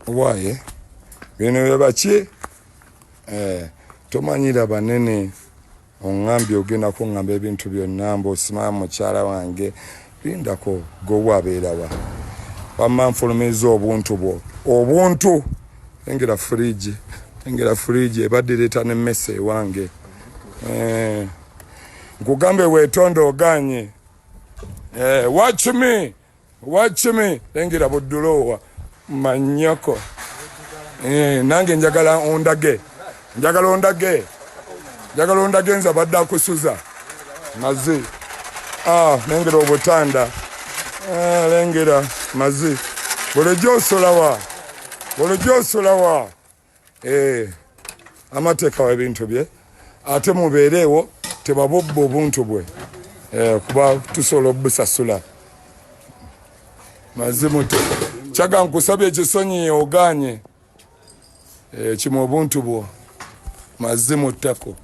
waye bino bebaki tomanyira banene ongambye ogenda kungamba ebintu byonna mbosima mukyala wange lindako gowabeerawa wamma nfulumiza obuntu bwo obuntu engera fridge ebadde leeta n'emmese ewange nkugambe weetonde oganye watch me engera buddulowa manyoko nange njagala ondage nza badde akusuza mazi lengera obutanda lengera mazi bulijjo osulawa amateeka w'ebintu bye ate mubeereewo tebabubba obuntu bwe kuba tusobola obusasula mazimute kyaga nkusabye ekisonyi oganye kimu obuntu bwo mazimuttako